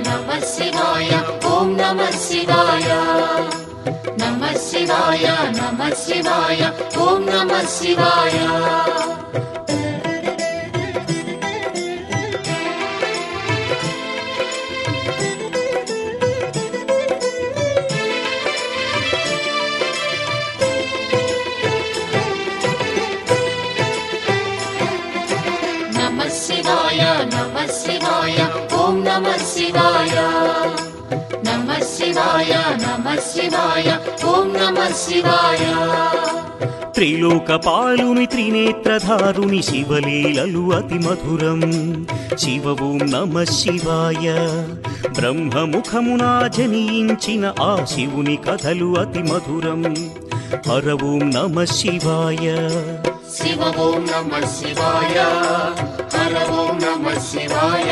नमः शिवाय ओम नमः शिवाय। नमः शिवाय ओम नमः शिवाय। नमः शिवाय ओम नमः शिवाय। త్రిలోకపాలుని త్రినేత్రధారుని శివలీలలు అతి మధురం శివ ఓం నమః శివాయ। బ్రహ్మముఖమున జనించిన ఆ శివుని కథలు అతి మధురం హర ఓం నమః శివాయ। శివ ఓం నమః శివాయ హర ఓం నమః శివాయ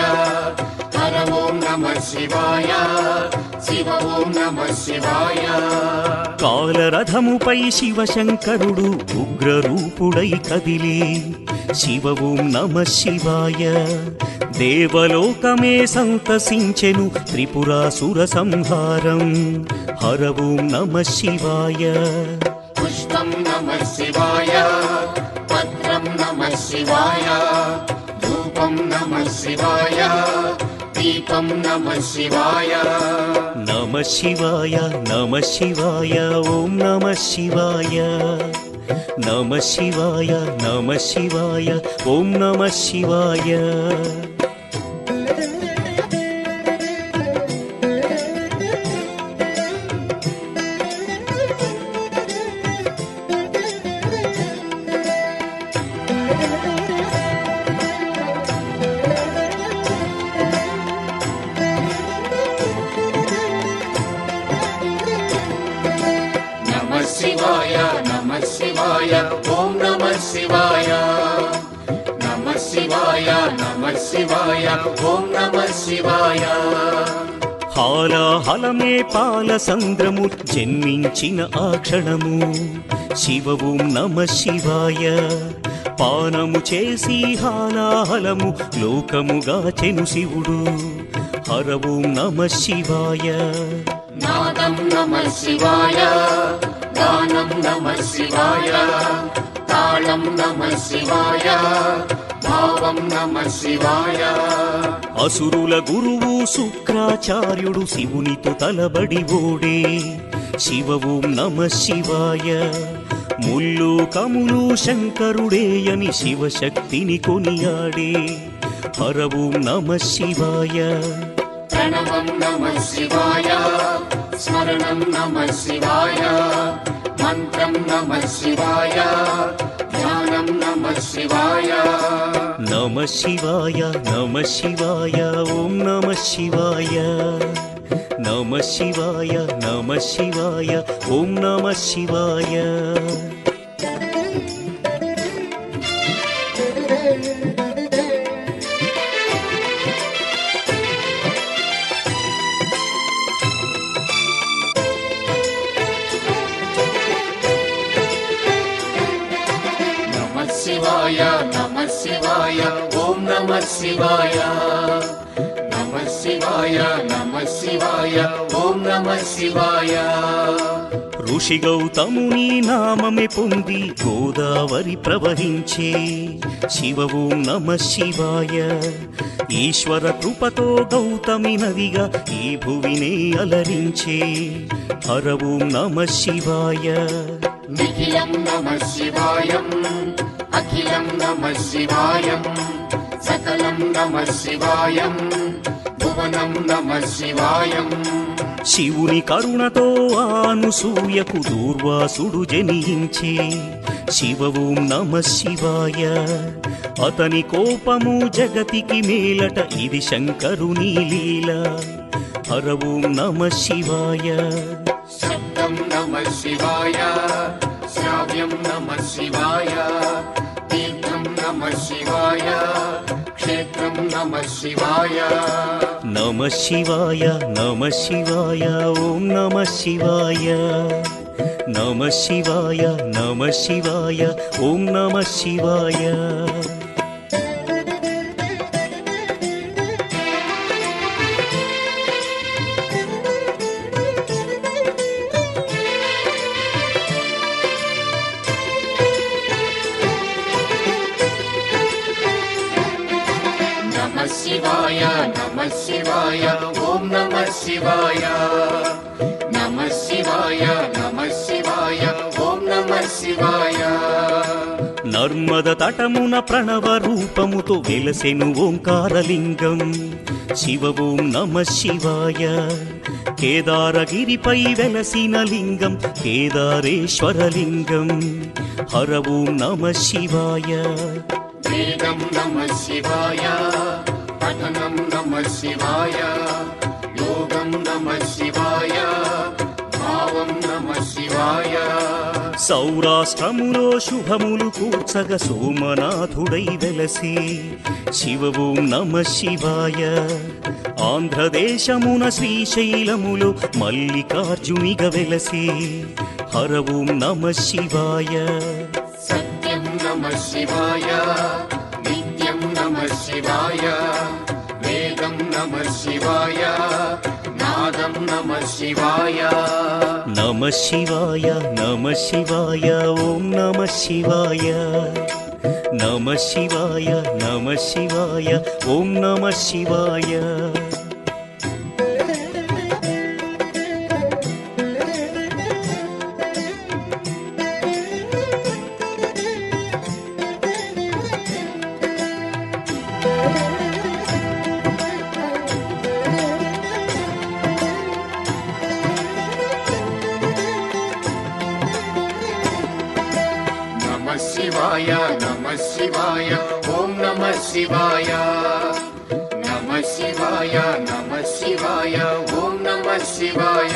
హర ఓం నమః శివాయ శివ ఓం నమః శివాయ। కాలరథముపై శివశంకరుడు ఉగ్రరూపుడై కదిలి శివ ఓం నమః శివాయ। దేవలోకమే సంతసించెను త్రిపురాసుర సంహారం హర ఓం నమః శివాయ। పుష్పం నమః శివాయ పత్రం నమః శివాయ ధూపం నమః శివాయ దీపం నమః శివాయ। నమః శివాయ నమః శివాయ ఓం నమః శివాయ। నమః శివాయ నమః శివాయ ఓం నమః శివాయ। नमः शिवाय ओम नमः शिवाय। नमः शिवाय ओम नमः शिवाय। హాలాహలమే పాలసంద్రము జన్మించిన ఆ క్షణము శివ ఓం నమః శివాయ। పానము చేసి హాలాహలము లోకముగాచెను శివుడు హర ఓం నమః శివాయ। నాదం నమః శివాయ గానం నమః శివాయ తాళం నమః శివాయ భావం నమః శివాయ। అసురుల గురువు శుక్రాచార్యుడు శివునితో తలబడి ఓడే శివ ఓం నమః శివాయ। ముల్లోకములు శంకరుడేయని శివశక్తిని కొనియాడే హర ఓం నమః శివాయ। ప్రణవం నమః శివాయ స్మరణం నమః శివాయ మంత్రం నమః శివాయ ధ్యానం నమః శివాయ। నమః శివాయ ఓం నమః శివాయ। నమ శివాయ నమ శివాయ ఓం నమ శివాయ శివాయ నమ శివాయ ఓం నమ శివాయ నమ శివాయ నమ శివాయ ఓం నమ శివాయ ఋషి గౌతముని నామమే పొంది గోదావరి ప్రవహించే శివ ఓం నమ శివాయ ఈశ్వర కృపతో గౌతమి నదిగా ఈ భువినే అలరించే హర ఓం నమ శివాయ నిఖిలం నమ శివాయం అఖిలం నమ శివాయం సకలం నమ శివాయం భువనం నమ శివాయం శివుని కరుణతో అనసూయకు దూర్వాసుడు జనించే శివ ఓం నమ శివాయ అతని కోపము జగతికి మేలట ఇది శంకరుని లీల హర ఓం నమ శివాయ శబ్దం నమ శివాయ శ్రావ్యం నమ శివాయ తీర్థం నమ శివాయ క్షేత్రం నమ శివాయ నమ శివాయ నమ శివాయ ఓం నమ శివాయ నమ శివాయ నమ శివాయ ఓం నమ శివాయ శివాయ నమ శివాయ ఓం నమ శివాయ నమ శివాయ నమ శివాయ ఓం నమ శివాయ నర్మద తటమున ప్రణవ రూపముతో వెలసెను ఓంకారలింగం శివ ఓం నమ శివాయ కేదారగిరిపై వెలసిన లింగం కేదారేశ్వరలింగం హర ఓం నమ శివాయ వేదం నమ శివాయ పఠనం నమ శివాయ యోగం నమ శివాయ భావం నమ శివాయ సౌరాష్ట్రములో శుభములు కూర్చగ సోమనాథుడై వెలసి శివ ఓం నమ శివాయ ఆంధ్రదేశమున శ్రీశైలములో మల్లికార్జునిగ వెలసి హర ఓం నమ శివాయ సత్యం నమ శివాయ నిత్యం నమ శివాయ వేదం నమ శివాయ నాదం నమ శివాయ నమ శివాయ నమ శివాయ ఓం నమ శివాయ నమ శివాయ నమ శివాయ ఓం నమ శివాయ శివాయ నమ శివాయ ఓం నమ శివాయ నమ శివాయ నమ శివాయ ఓం నమ శివాయ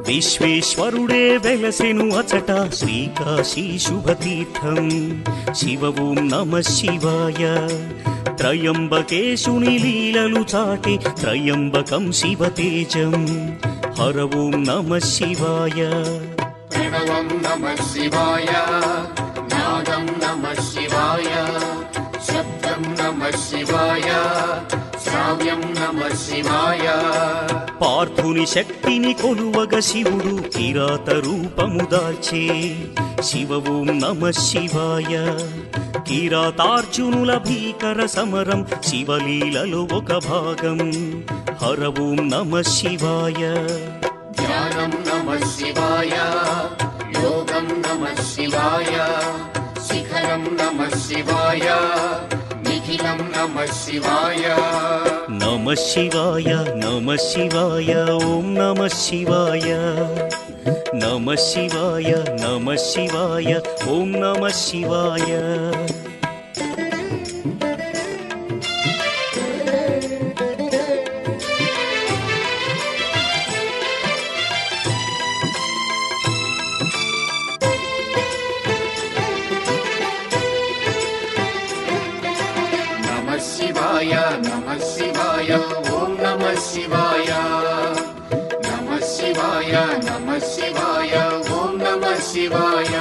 విశ్వేశ్వరుడే వెలసెను అచట శ్రీకాశీ శుభతీర్థం శివ ఓం నమ శివాయ త్రయంబకేశుని లీలలు చాటి త్రయంబకం శివతేజం హర ఓం నమ శివాయ ప్రణవం నమ శివాయ నాదం నమ శివాయ శబ్దం నమ శివాయ శ్రావ్యం నమ శివాయ పార్థుని శక్తిని కొలువగ శివుడు కిరాత రూపము దాల్చే శివ ఓం నమ శివాయ కిరాతార్జునుల భీకర సమరం శివలీలలో ఒక భాగం హర ఓం నమ శివాయ ధ్యానం నమ శివాయ యోగం నమ శివాయ శిఖరం నమ శివాయ నిఖిలం నమ శివాయ నమ శివాయ నమ శివాయ ఓం నమ శివాయ నమ శివాయ నమ శివాయ ఓం నమ శివాయ శివాయ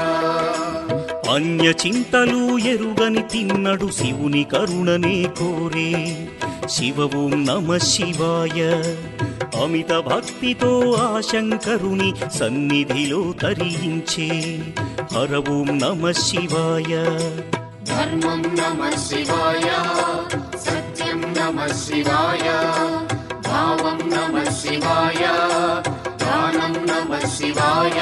అన్య చింతలు ఎరుగని తిన్నడు శివుని కరుణనే కోరే శివ ఓం నమ శివాయ అమిత భక్తితో ఆ శంకరుని సన్నిధిలో తరించే హర ఓం నమ శివాయ ధర్మం నమ శివాయ సత్యం నమ శివాయ భావం నమ శివాయ దానం నమ శివాయ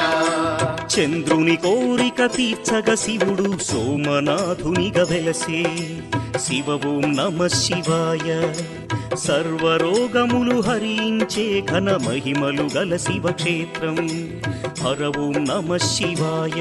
చంద్రుని కోరిక తీర్చగ శివుడు సోమనాథునిగా వెలసే శివ ఓం నమ శివాయ సర్వరోగములు హరించే ఘన మహిమలు గల శివక్షేత్రం హర ఓం నమ శివాయ